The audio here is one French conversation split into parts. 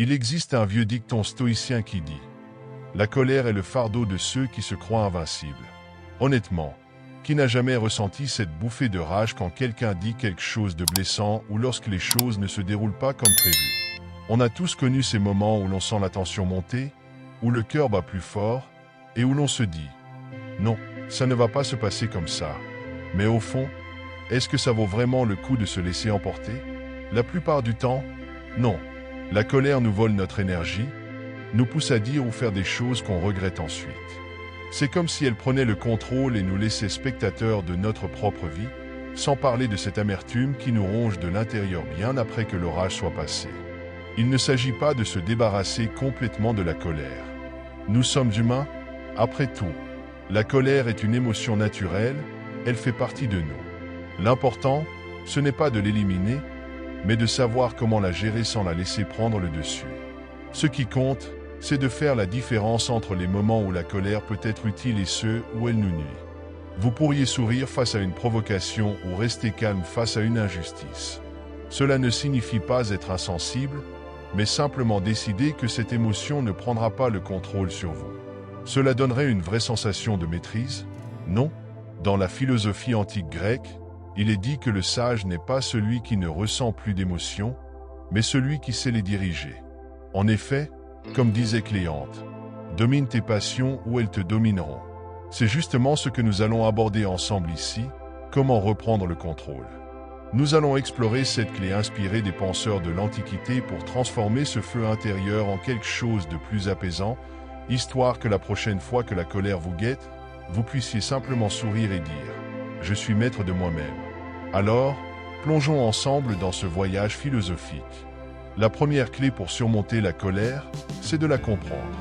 Il existe un vieux dicton stoïcien qui dit « La colère est le fardeau de ceux qui se croient invincibles ». Honnêtement, qui n'a jamais ressenti cette bouffée de rage quand quelqu'un dit quelque chose de blessant ou lorsque les choses ne se déroulent pas comme prévu? On a tous connu ces moments où l'on sent la tension monter, où le cœur bat plus fort et où l'on se dit « Non, ça ne va pas se passer comme ça ». Mais au fond, est-ce que ça vaut vraiment le coup de se laisser emporter? La plupart du temps, non. La colère nous vole notre énergie, nous pousse à dire ou faire des choses qu'on regrette ensuite. C'est comme si elle prenait le contrôle et nous laissait spectateurs de notre propre vie, sans parler de cette amertume qui nous ronge de l'intérieur bien après que l'orage soit passé. Il ne s'agit pas de se débarrasser complètement de la colère. Nous sommes humains, après tout. La colère est une émotion naturelle, elle fait partie de nous. L'important, ce n'est pas de l'éliminer, mais de savoir comment la gérer sans la laisser prendre le dessus. Ce qui compte, c'est de faire la différence entre les moments où la colère peut être utile et ceux où elle nous nuit. Vous pourriez sourire face à une provocation ou rester calme face à une injustice. Cela ne signifie pas être insensible, mais simplement décider que cette émotion ne prendra pas le contrôle sur vous. Cela donnerait une vraie sensation de maîtrise? Non. Dans la philosophie antique grecque, il est dit que le sage n'est pas celui qui ne ressent plus d'émotions, mais celui qui sait les diriger. En effet, comme disait Cléante, domine tes passions ou elles te domineront. C'est justement ce que nous allons aborder ensemble ici, comment reprendre le contrôle. Nous allons explorer cette clé inspirée des penseurs de l'Antiquité pour transformer ce feu intérieur en quelque chose de plus apaisant, histoire que la prochaine fois que la colère vous guette, vous puissiez simplement sourire et dire « Je suis maître de moi-même ». Alors, plongeons ensemble dans ce voyage philosophique. La première clé pour surmonter la colère, c'est de la comprendre.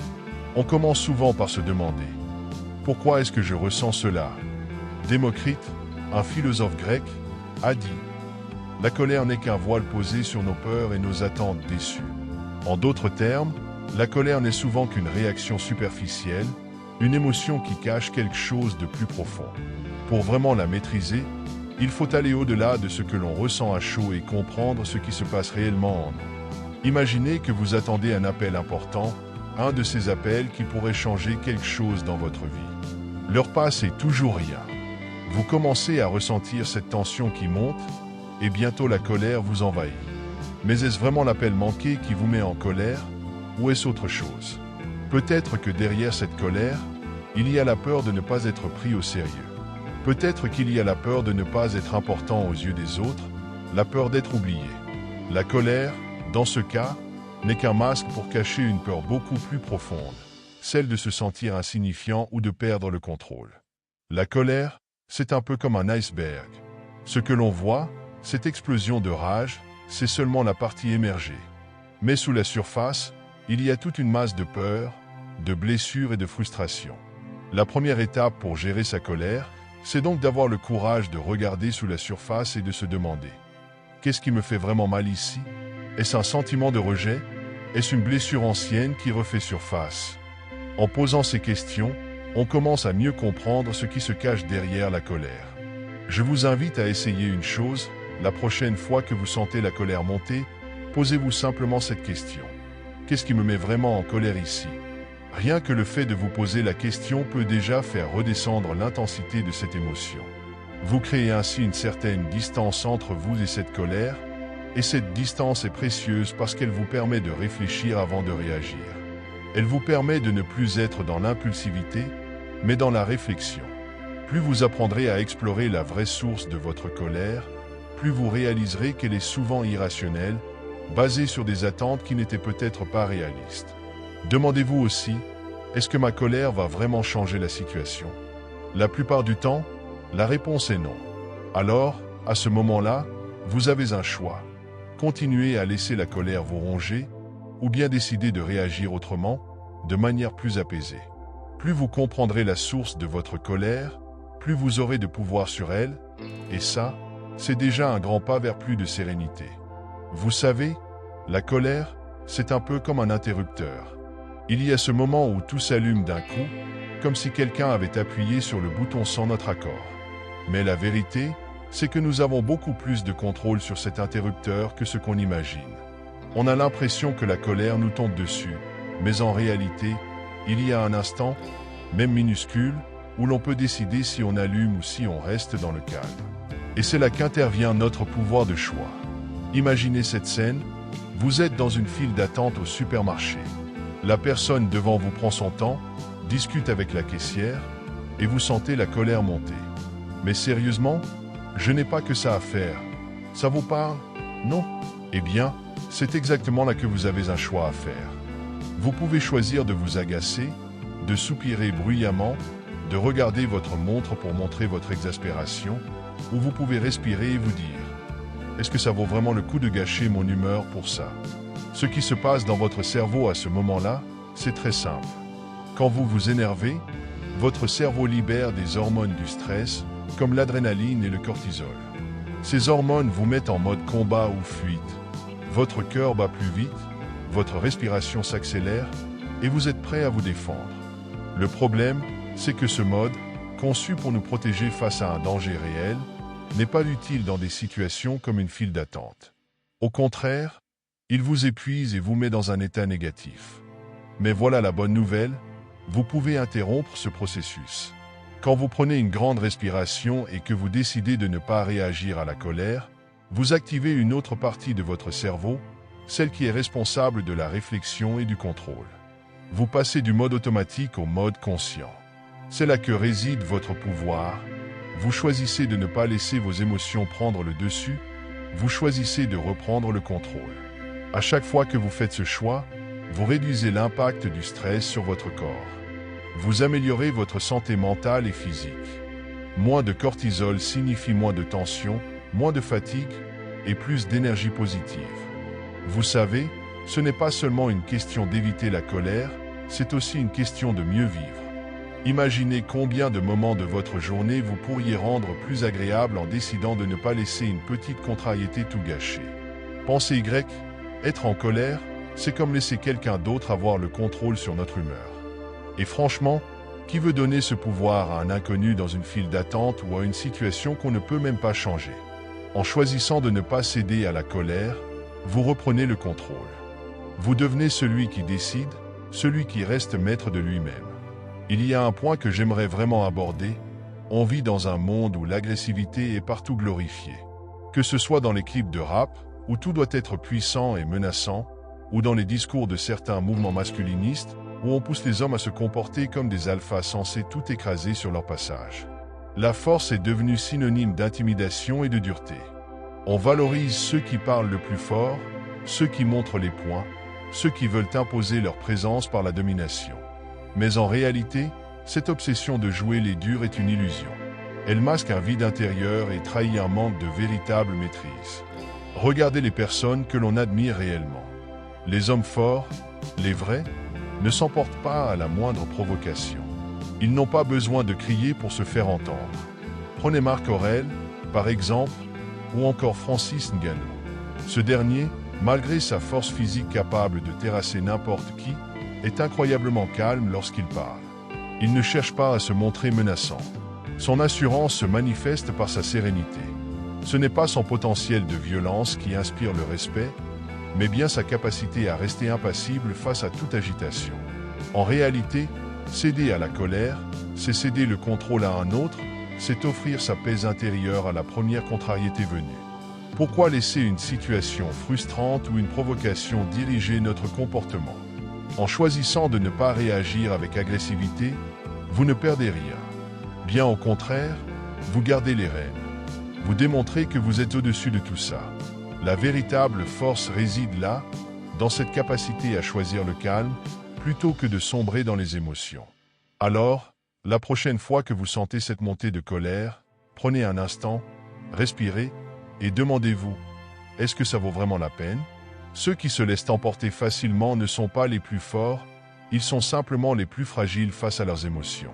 On commence souvent par se demander « Pourquoi est-ce que je ressens cela ?» Démocrite, un philosophe grec, a dit « La colère n'est qu'un voile posé sur nos peurs et nos attentes déçues. » En d'autres termes, la colère n'est souvent qu'une réaction superficielle, une émotion qui cache quelque chose de plus profond. Pour vraiment la maîtriser, il faut aller au-delà de ce que l'on ressent à chaud et comprendre ce qui se passe réellement en nous. Imaginez que vous attendez un appel important, un de ces appels qui pourrait changer quelque chose dans votre vie. L'heure passe et toujours rien. Vous commencez à ressentir cette tension qui monte, et bientôt la colère vous envahit. Mais est-ce vraiment l'appel manqué qui vous met en colère, ou est-ce autre chose? Peut-être que derrière cette colère, il y a la peur de ne pas être pris au sérieux. Peut-être qu'il y a la peur de ne pas être important aux yeux des autres, la peur d'être oublié. La colère, dans ce cas, n'est qu'un masque pour cacher une peur beaucoup plus profonde, celle de se sentir insignifiant ou de perdre le contrôle. La colère, c'est un peu comme un iceberg. Ce que l'on voit, cette explosion de rage, c'est seulement la partie émergée. Mais sous la surface, il y a toute une masse de peur, de blessures et de frustration. La première étape pour gérer sa colère, c'est donc d'avoir le courage de regarder sous la surface et de se demander « Qu'est-ce qui me fait vraiment mal ici? Est-ce un sentiment de rejet? Est-ce une blessure ancienne qui refait surface ?» En posant ces questions, on commence à mieux comprendre ce qui se cache derrière la colère. Je vous invite à essayer une chose, la prochaine fois que vous sentez la colère monter, posez-vous simplement cette question. Qu'est-ce qui me met vraiment en colère ici? Rien que le fait de vous poser la question peut déjà faire redescendre l'intensité de cette émotion. Vous créez ainsi une certaine distance entre vous et cette colère, et cette distance est précieuse parce qu'elle vous permet de réfléchir avant de réagir. Elle vous permet de ne plus être dans l'impulsivité, mais dans la réflexion. Plus vous apprendrez à explorer la vraie source de votre colère, plus vous réaliserez qu'elle est souvent irrationnelle, basée sur des attentes qui n'étaient peut-être pas réalistes. Demandez-vous aussi, est-ce que ma colère va vraiment changer la situation? La plupart du temps, la réponse est non. Alors, à ce moment-là, vous avez un choix. Continuer à laisser la colère vous ronger, ou bien décider de réagir autrement, de manière plus apaisée. Plus vous comprendrez la source de votre colère, plus vous aurez de pouvoir sur elle, et ça, c'est déjà un grand pas vers plus de sérénité. Vous savez, la colère, c'est un peu comme un interrupteur. Il y a ce moment où tout s'allume d'un coup, comme si quelqu'un avait appuyé sur le bouton sans notre accord. Mais la vérité, c'est que nous avons beaucoup plus de contrôle sur cet interrupteur que ce qu'on imagine. On a l'impression que la colère nous tombe dessus, mais en réalité, il y a un instant, même minuscule, où l'on peut décider si on allume ou si on reste dans le calme. Et c'est là qu'intervient notre pouvoir de choix. Imaginez cette scène, vous êtes dans une file d'attente au supermarché. La personne devant vous prend son temps, discute avec la caissière, et vous sentez la colère monter. Mais sérieusement, je n'ai pas que ça à faire. Ça vous parle? Non? Eh bien, c'est exactement là que vous avez un choix à faire. Vous pouvez choisir de vous agacer, de soupirer bruyamment, de regarder votre montre pour montrer votre exaspération, ou vous pouvez respirer et vous dire « Est-ce que ça vaut vraiment le coup de gâcher mon humeur pour ça ?» Ce qui se passe dans votre cerveau à ce moment-là, c'est très simple. Quand vous vous énervez, votre cerveau libère des hormones du stress, comme l'adrénaline et le cortisol. Ces hormones vous mettent en mode combat ou fuite. Votre cœur bat plus vite, votre respiration s'accélère, et vous êtes prêt à vous défendre. Le problème, c'est que ce mode, conçu pour nous protéger face à un danger réel, n'est pas utile dans des situations comme une file d'attente. Au contraire, il vous épuise et vous met dans un état négatif. Mais voilà la bonne nouvelle, vous pouvez interrompre ce processus. Quand vous prenez une grande respiration et que vous décidez de ne pas réagir à la colère, vous activez une autre partie de votre cerveau, celle qui est responsable de la réflexion et du contrôle. Vous passez du mode automatique au mode conscient. C'est là que réside votre pouvoir. Vous choisissez de ne pas laisser vos émotions prendre le dessus, vous choisissez de reprendre le contrôle. À chaque fois que vous faites ce choix, vous réduisez l'impact du stress sur votre corps. Vous améliorez votre santé mentale et physique. Moins de cortisol signifie moins de tension, moins de fatigue et plus d'énergie positive. Vous savez, ce n'est pas seulement une question d'éviter la colère, c'est aussi une question de mieux vivre. Imaginez combien de moments de votre journée vous pourriez rendre plus agréables en décidant de ne pas laisser une petite contrariété tout gâcher. Pensez Y, être en colère, c'est comme laisser quelqu'un d'autre avoir le contrôle sur notre humeur. Et franchement, qui veut donner ce pouvoir à un inconnu dans une file d'attente ou à une situation qu'on ne peut même pas changer? En choisissant de ne pas céder à la colère, vous reprenez le contrôle. Vous devenez celui qui décide, celui qui reste maître de lui-même. Il y a un point que j'aimerais vraiment aborder. On vit dans un monde où l'agressivité est partout glorifiée. Que ce soit dans les clips de rap, où tout doit être puissant et menaçant, ou dans les discours de certains mouvements masculinistes, où on pousse les hommes à se comporter comme des alphas censés tout écraser sur leur passage. La force est devenue synonyme d'intimidation et de dureté. On valorise ceux qui parlent le plus fort, ceux qui montrent les poings, ceux qui veulent imposer leur présence par la domination. Mais en réalité, cette obsession de jouer les durs est une illusion. Elle masque un vide intérieur et trahit un manque de véritable maîtrise. Regardez les personnes que l'on admire réellement. Les hommes forts, les vrais, ne s'emportent pas à la moindre provocation. Ils n'ont pas besoin de crier pour se faire entendre. Prenez Marc Aurèle, par exemple, ou encore Francis Ngannou. Ce dernier, malgré sa force physique capable de terrasser n'importe qui, est incroyablement calme lorsqu'il parle. Il ne cherche pas à se montrer menaçant. Son assurance se manifeste par sa sérénité. Ce n'est pas son potentiel de violence qui inspire le respect, mais bien sa capacité à rester impassible face à toute agitation. En réalité, céder à la colère, c'est céder le contrôle à un autre, c'est offrir sa paix intérieure à la première contrariété venue. Pourquoi laisser une situation frustrante ou une provocation diriger notre comportement? En choisissant de ne pas réagir avec agressivité, vous ne perdez rien. Bien au contraire, vous gardez les rênes. Vous démontrez que vous êtes au-dessus de tout ça. La véritable force réside là, dans cette capacité à choisir le calme, plutôt que de sombrer dans les émotions. Alors, la prochaine fois que vous sentez cette montée de colère, prenez un instant, respirez, et demandez-vous, est-ce que ça vaut vraiment la peine? Ceux qui se laissent emporter facilement ne sont pas les plus forts, ils sont simplement les plus fragiles face à leurs émotions.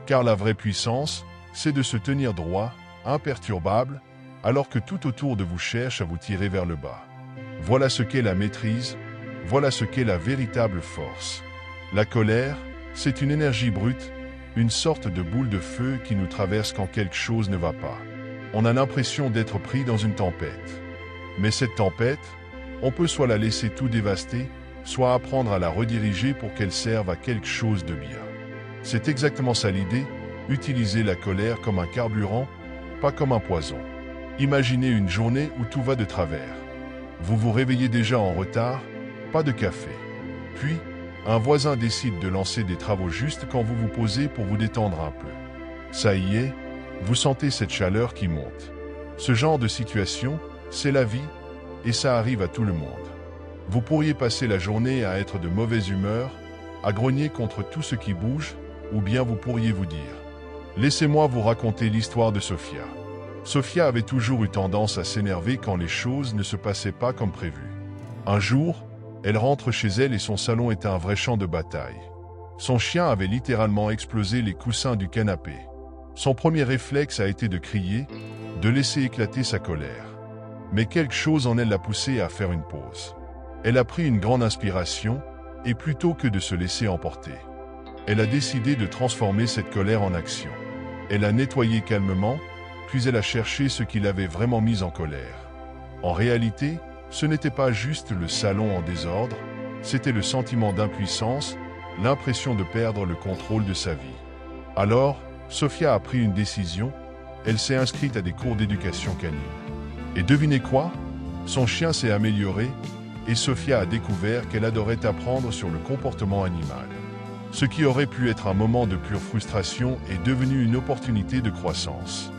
Car la vraie puissance, c'est de se tenir droit, imperturbable, alors que tout autour de vous cherche à vous tirer vers le bas. Voilà ce qu'est la maîtrise, voilà ce qu'est la véritable force. La colère, c'est une énergie brute, une sorte de boule de feu qui nous traverse quand quelque chose ne va pas. On a l'impression d'être pris dans une tempête. Mais cette tempête, On peut soit la laisser tout dévaster, soit apprendre à la rediriger pour qu'elle serve à quelque chose de bien. C'est exactement ça l'idée, utiliser la colère comme un carburant, pas comme un poison. Imaginez une journée où tout va de travers. Vous vous réveillez déjà en retard, pas de café. Puis, un voisin décide de lancer des travaux juste quand vous vous posez pour vous détendre un peu. Ça y est, vous sentez cette chaleur qui monte. Ce genre de situation, c'est la vie, et ça arrive à tout le monde. Vous pourriez passer la journée à être de mauvaise humeur, à grogner contre tout ce qui bouge, ou bien vous pourriez vous dire « Laissez-moi vous raconter l'histoire de Sophia ». Sophia avait toujours eu tendance à s'énerver quand les choses ne se passaient pas comme prévu. Un jour, elle rentre chez elle et son salon est un vrai champ de bataille. Son chien avait littéralement explosé les coussins du canapé. Son premier réflexe a été de crier, de laisser éclater sa colère. Mais quelque chose en elle l'a poussée à faire une pause. Elle a pris une grande inspiration, et plutôt que de se laisser emporter, elle a décidé de transformer cette colère en action. Elle a nettoyé calmement, puis elle a cherché ce qui l'avait vraiment mise en colère. En réalité, ce n'était pas juste le salon en désordre, c'était le sentiment d'impuissance, l'impression de perdre le contrôle de sa vie. Alors, Sophia a pris une décision, elle s'est inscrite à des cours d'éducation canine. Et devinez quoi? Son chien s'est amélioré, et Sophia a découvert qu'elle adorait apprendre sur le comportement animal. Ce qui aurait pu être un moment de pure frustration est devenu une opportunité de croissance.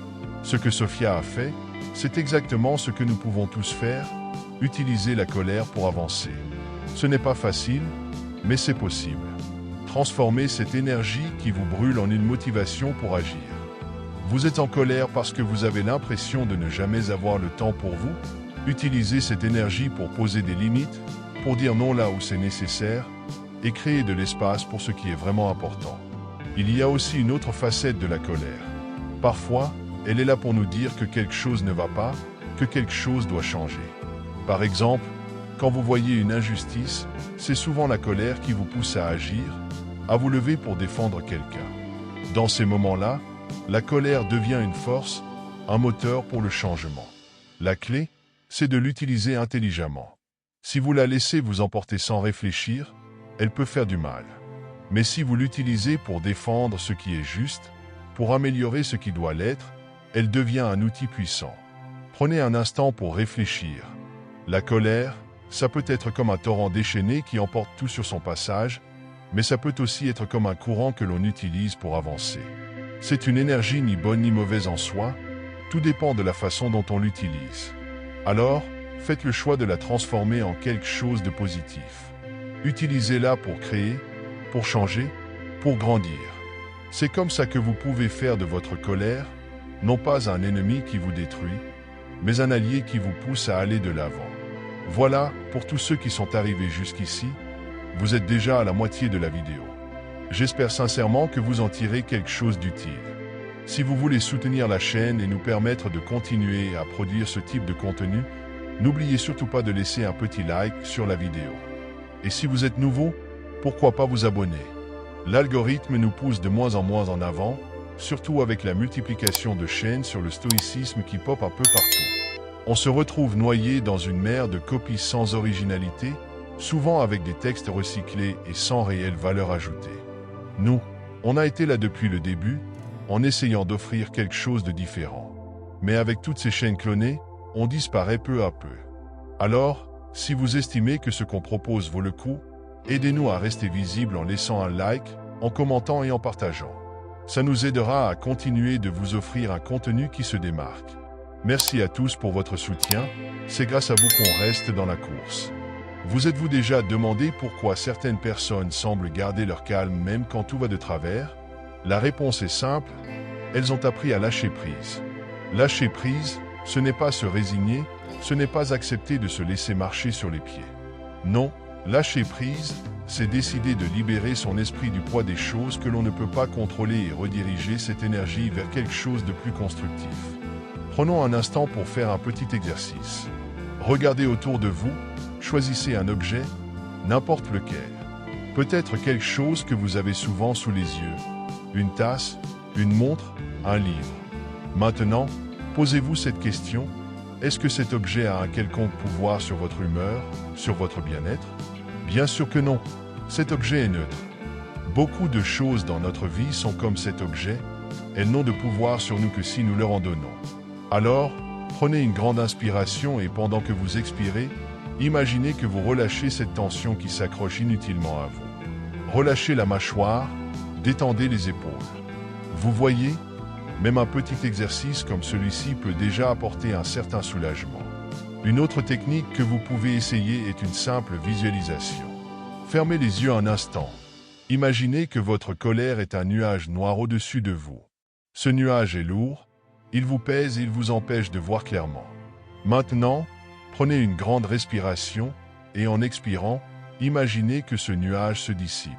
Ce que Sophia a fait, c'est exactement ce que nous pouvons tous faire, utiliser la colère pour avancer. Ce n'est pas facile, mais c'est possible. Transformez cette énergie qui vous brûle en une motivation pour agir. Vous êtes en colère parce que vous avez l'impression de ne jamais avoir le temps pour vous? Utilisez cette énergie pour poser des limites, pour dire non là où c'est nécessaire, et créer de l'espace pour ce qui est vraiment important. Il y a aussi une autre facette de la colère. Parfois, elle est là pour nous dire que quelque chose ne va pas, que quelque chose doit changer. Par exemple, quand vous voyez une injustice, c'est souvent la colère qui vous pousse à agir, à vous lever pour défendre quelqu'un. Dans ces moments-là, la colère devient une force, un moteur pour le changement. La clé, c'est de l'utiliser intelligemment. Si vous la laissez vous emporter sans réfléchir, elle peut faire du mal. Mais si vous l'utilisez pour défendre ce qui est juste, pour améliorer ce qui doit l'être, elle devient un outil puissant. Prenez un instant pour réfléchir. La colère, ça peut être comme un torrent déchaîné qui emporte tout sur son passage, mais ça peut aussi être comme un courant que l'on utilise pour avancer. C'est une énergie ni bonne ni mauvaise en soi, tout dépend de la façon dont on l'utilise. Alors, faites le choix de la transformer en quelque chose de positif. Utilisez-la pour créer, pour changer, pour grandir. C'est comme ça que vous pouvez faire de votre colère, non pas un ennemi qui vous détruit, mais un allié qui vous pousse à aller de l'avant. Voilà, pour tous ceux qui sont arrivés jusqu'ici, vous êtes déjà à la moitié de la vidéo. J'espère sincèrement que vous en tirez quelque chose d'utile. Si vous voulez soutenir la chaîne et nous permettre de continuer à produire ce type de contenu, n'oubliez surtout pas de laisser un petit like sur la vidéo. Et si vous êtes nouveau, pourquoi pas vous abonner? L'algorithme nous pousse de moins en avant, surtout avec la multiplication de chaînes sur le stoïcisme qui pop un peu partout. On se retrouve noyé dans une mer de copies sans originalité, souvent avec des textes recyclés et sans réelle valeur ajoutée. Nous, on a été là depuis le début, en essayant d'offrir quelque chose de différent. Mais avec toutes ces chaînes clonées, on disparaît peu à peu. Alors, si vous estimez que ce qu'on propose vaut le coup, aidez-nous à rester visible en laissant un like, en commentant et en partageant. Ça nous aidera à continuer de vous offrir un contenu qui se démarque. Merci à tous pour votre soutien, c'est grâce à vous qu'on reste dans la course. Vous êtes-vous déjà demandé pourquoi certaines personnes semblent garder leur calme même quand tout va de travers? La réponse est simple, elles ont appris à lâcher prise. Lâcher prise, ce n'est pas se résigner, ce n'est pas accepter de se laisser marcher sur les pieds. Non, lâcher prise, c'est décider de libérer son esprit du poids des choses que l'on ne peut pas contrôler et rediriger cette énergie vers quelque chose de plus constructif. Prenons un instant pour faire un petit exercice. Regardez autour de vous, choisissez un objet, n'importe lequel. Peut-être quelque chose que vous avez souvent sous les yeux. Une tasse, une montre, un livre. Maintenant, posez-vous cette question, Est-ce que cet objet a un quelconque pouvoir sur votre humeur, sur votre bien-être? Bien sûr que non. Cet objet est neutre. Beaucoup de choses dans notre vie sont comme cet objet. Elles n'ont de pouvoir sur nous que si nous leur en donnons. Alors, prenez une grande inspiration et pendant que vous expirez, imaginez que vous relâchez cette tension qui s'accroche inutilement à vous. Relâchez la mâchoire, détendez les épaules. Vous voyez, même un petit exercice comme celui-ci peut déjà apporter un certain soulagement. Une autre technique que vous pouvez essayer est une simple visualisation. Fermez les yeux un instant. Imaginez que votre colère est un nuage noir au-dessus de vous. Ce nuage est lourd, il vous pèse et il vous empêche de voir clairement. Maintenant, prenez une grande respiration et en expirant, imaginez que ce nuage se dissipe.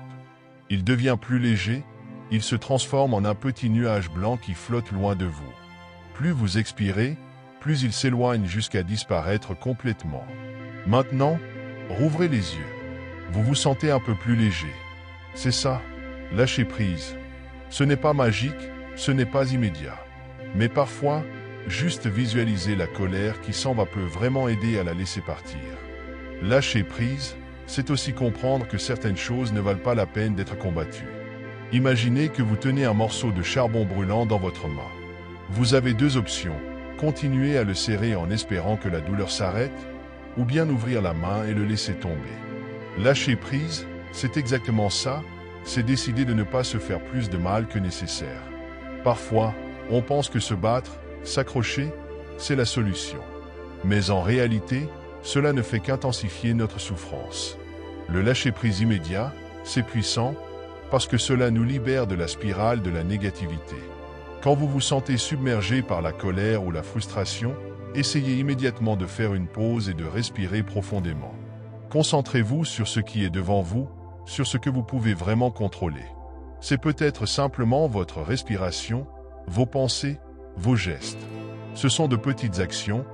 Il devient plus léger, il se transforme en un petit nuage blanc qui flotte loin de vous. Plus vous expirez, plus il s'éloigne jusqu'à disparaître complètement. Maintenant, rouvrez les yeux. Vous vous sentez un peu plus léger. C'est ça, lâchez prise. Ce n'est pas magique, ce n'est pas immédiat. Mais parfois, juste visualiser la colère qui s'en va peut vraiment aider à la laisser partir. Lâcher prise, c'est aussi comprendre que certaines choses ne valent pas la peine d'être combattues. Imaginez que vous tenez un morceau de charbon brûlant dans votre main. Vous avez deux options, continuer à le serrer en espérant que la douleur s'arrête, ou bien ouvrir la main et le laisser tomber. Lâcher prise, c'est exactement ça, c'est décider de ne pas se faire plus de mal que nécessaire. Parfois, on pense que se battre, s'accrocher, c'est la solution. Mais en réalité, cela ne fait qu'intensifier notre souffrance. Le lâcher-prise immédiat, c'est puissant, parce que cela nous libère de la spirale de la négativité. Quand vous vous sentez submergé par la colère ou la frustration, essayez immédiatement de faire une pause et de respirer profondément. Concentrez-vous sur ce qui est devant vous, sur ce que vous pouvez vraiment contrôler. C'est peut-être simplement votre respiration, vos pensées, vos gestes. Ce sont de petites actions,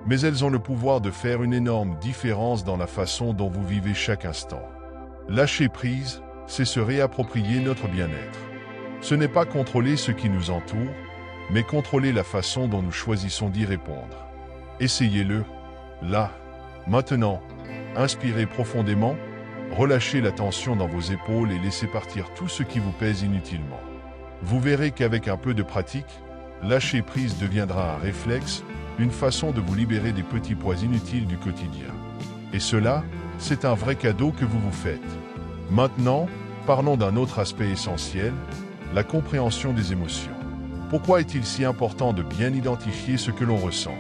mais elles ont le pouvoir de faire une énorme différence dans la façon dont vous vivez chaque instant. Lâcher prise, c'est se réapproprier notre bien-être. Ce n'est pas contrôler ce qui nous entoure, mais contrôler la façon dont nous choisissons d'y répondre. Essayez-le, là, maintenant. Inspirez profondément, relâchez la tension dans vos épaules et laissez partir tout ce qui vous pèse inutilement. Vous verrez qu'avec un peu de pratique, lâcher prise deviendra un réflexe, une façon de vous libérer des petits poids inutiles du quotidien. Et cela, c'est un vrai cadeau que vous vous faites. Maintenant, parlons d'un autre aspect essentiel, la compréhension des émotions. Pourquoi est-il si important de bien identifier ce que l'on ressent?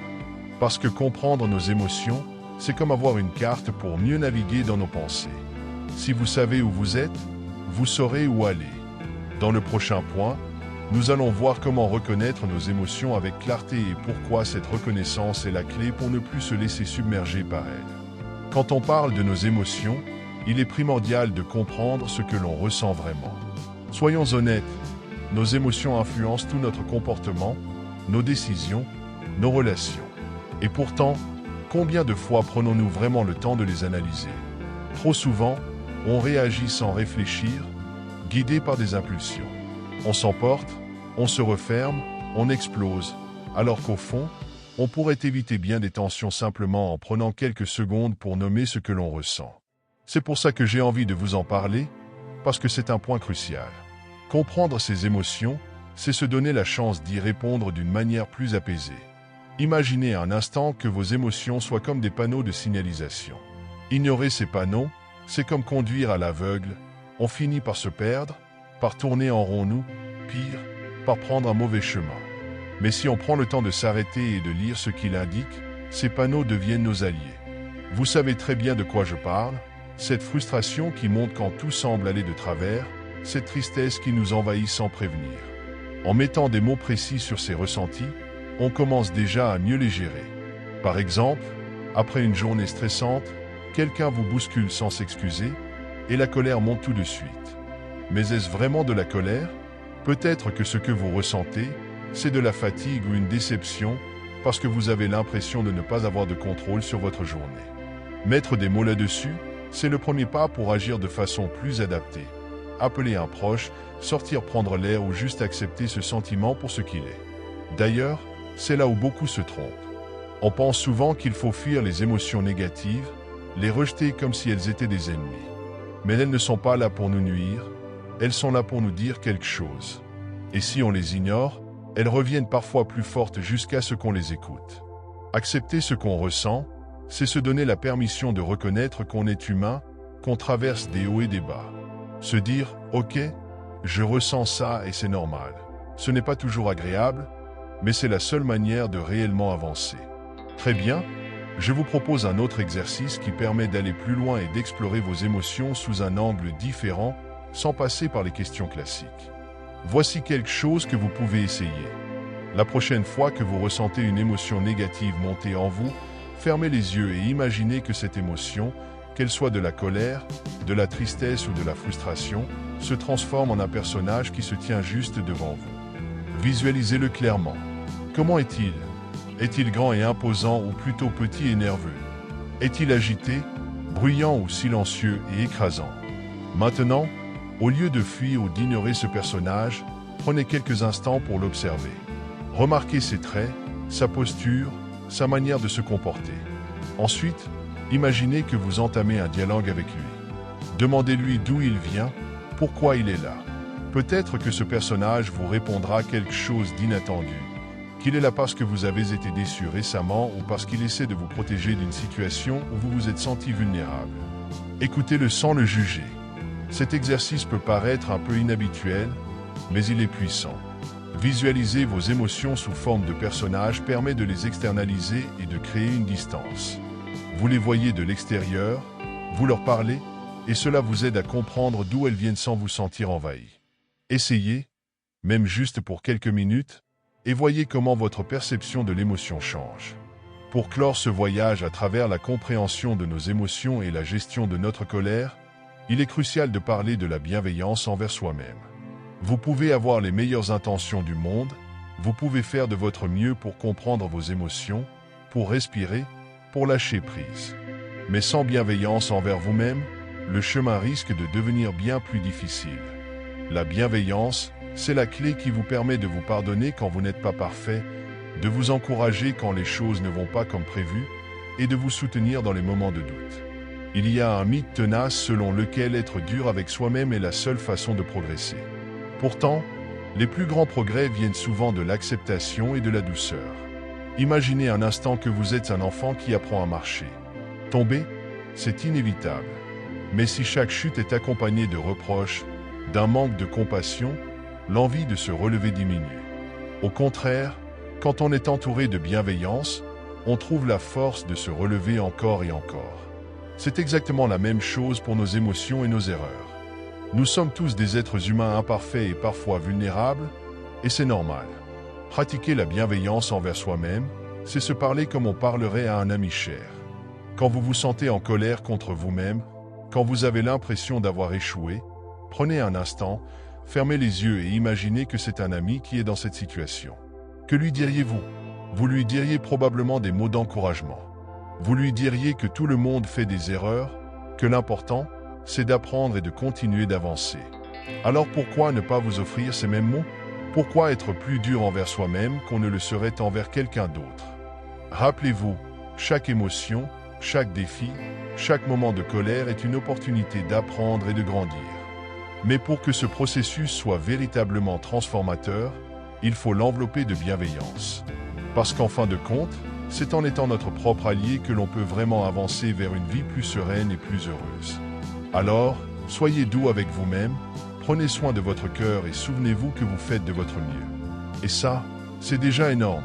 Parce que comprendre nos émotions, c'est comme avoir une carte pour mieux naviguer dans nos pensées. Si vous savez où vous êtes, vous saurez où aller. Dans le prochain point, nous allons voir comment reconnaître nos émotions avec clarté et pourquoi cette reconnaissance est la clé pour ne plus se laisser submerger par elles. Quand on parle de nos émotions, il est primordial de comprendre ce que l'on ressent vraiment. Soyons honnêtes, nos émotions influencent tout notre comportement, nos décisions, nos relations. Et pourtant, combien de fois prenons-nous vraiment le temps de les analyser? Trop souvent, on réagit sans réfléchir, guidé par des impulsions. On s'emporte, on se referme, on explose, alors qu'au fond, on pourrait éviter bien des tensions simplement en prenant quelques secondes pour nommer ce que l'on ressent. C'est pour ça que j'ai envie de vous en parler, parce que c'est un point crucial. Comprendre ses émotions, c'est se donner la chance d'y répondre d'une manière plus apaisée. Imaginez un instant que vos émotions soient comme des panneaux de signalisation. Ignorer ces panneaux, c'est comme conduire à l'aveugle. On finit par se perdre, par tourner en rond nous, pire, par prendre un mauvais chemin. Mais si on prend le temps de s'arrêter et de lire ce qu'il indique, ces panneaux deviennent nos alliés. Vous savez très bien de quoi je parle, cette frustration qui monte quand tout semble aller de travers, cette tristesse qui nous envahit sans prévenir. En mettant des mots précis sur ces ressentis, on commence déjà à mieux les gérer. Par exemple, après une journée stressante, quelqu'un vous bouscule sans s'excuser, et la colère monte tout de suite. Mais est-ce vraiment de la colère? Peut-être que ce que vous ressentez, c'est de la fatigue ou une déception, parce que vous avez l'impression de ne pas avoir de contrôle sur votre journée. Mettre des mots là-dessus, c'est le premier pas pour agir de façon plus adaptée. Appeler un proche, sortir prendre l'air ou juste accepter ce sentiment pour ce qu'il est. D'ailleurs, c'est là où beaucoup se trompent. On pense souvent qu'il faut fuir les émotions négatives, les rejeter comme si elles étaient des ennemis. Mais elles ne sont pas là pour nous nuire, elles sont là pour nous dire quelque chose. Et si on les ignore, elles reviennent parfois plus fortes jusqu'à ce qu'on les écoute. Accepter ce qu'on ressent, c'est se donner la permission de reconnaître qu'on est humain, qu'on traverse des hauts et des bas. Se dire « Ok, je ressens ça et c'est normal ». Ce n'est pas toujours agréable, mais c'est la seule manière de réellement avancer. Très bien, je vous propose un autre exercice qui permet d'aller plus loin et d'explorer vos émotions sous un angle différent, sans passer par les questions classiques. Voici quelque chose que vous pouvez essayer. La prochaine fois que vous ressentez une émotion négative monter en vous, fermez les yeux et imaginez que cette émotion, qu'elle soit de la colère, de la tristesse ou de la frustration, se transforme en un personnage qui se tient juste devant vous. Visualisez-le clairement. Comment est-il ? Est-il grand et imposant ou plutôt petit et nerveux? Est-il agité, bruyant ou silencieux et écrasant? Maintenant, au lieu de fuir ou d'ignorer ce personnage, prenez quelques instants pour l'observer. Remarquez ses traits, sa posture, sa manière de se comporter. Ensuite, imaginez que vous entamez un dialogue avec lui. Demandez-lui d'où il vient, pourquoi il est là. Peut-être que ce personnage vous répondra quelque chose d'inattendu. Qu'il est là parce que vous avez été déçu récemment ou parce qu'il essaie de vous protéger d'une situation où vous vous êtes senti vulnérable. Écoutez-le sans le juger. Cet exercice peut paraître un peu inhabituel, mais il est puissant. Visualiser vos émotions sous forme de personnages permet de les externaliser et de créer une distance. Vous les voyez de l'extérieur, vous leur parlez, et cela vous aide à comprendre d'où elles viennent sans vous sentir envahi. Essayez, même juste pour quelques minutes, et voyez comment votre perception de l'émotion change. Pour clore ce voyage à travers la compréhension de nos émotions et la gestion de notre colère, il est crucial de parler de la bienveillance envers soi-même. Vous pouvez avoir les meilleures intentions du monde, vous pouvez faire de votre mieux pour comprendre vos émotions, pour respirer, pour lâcher prise. Mais sans bienveillance envers vous-même, le chemin risque de devenir bien plus difficile. La bienveillance, c'est la clé qui vous permet de vous pardonner quand vous n'êtes pas parfait, de vous encourager quand les choses ne vont pas comme prévu et de vous soutenir dans les moments de doute. Il y a un mythe tenace selon lequel être dur avec soi-même est la seule façon de progresser. Pourtant, les plus grands progrès viennent souvent de l'acceptation et de la douceur. Imaginez un instant que vous êtes un enfant qui apprend à marcher. Tomber, c'est inévitable. Mais si chaque chute est accompagnée de reproches, d'un manque de compassion, l'envie de se relever diminue. Au contraire, quand on est entouré de bienveillance, on trouve la force de se relever encore et encore. C'est exactement la même chose pour nos émotions et nos erreurs. Nous sommes tous des êtres humains imparfaits et parfois vulnérables, et c'est normal. Pratiquer la bienveillance envers soi-même, c'est se parler comme on parlerait à un ami cher. Quand vous vous sentez en colère contre vous-même, quand vous avez l'impression d'avoir échoué, prenez un instant, fermez les yeux et imaginez que c'est un ami qui est dans cette situation. Que lui diriez-vous? Vous lui diriez probablement des mots d'encouragement. Vous lui diriez que tout le monde fait des erreurs, que l'important, c'est d'apprendre et de continuer d'avancer. Alors pourquoi ne pas vous offrir ces mêmes mots? Pourquoi être plus dur envers soi-même qu'on ne le serait envers quelqu'un d'autre? Rappelez-vous, chaque émotion, chaque défi, chaque moment de colère est une opportunité d'apprendre et de grandir. Mais pour que ce processus soit véritablement transformateur, il faut l'envelopper de bienveillance. Parce qu'en fin de compte, c'est en étant notre propre allié que l'on peut vraiment avancer vers une vie plus sereine et plus heureuse. Alors, soyez doux avec vous-même, prenez soin de votre cœur et souvenez-vous que vous faites de votre mieux. Et ça, c'est déjà énorme.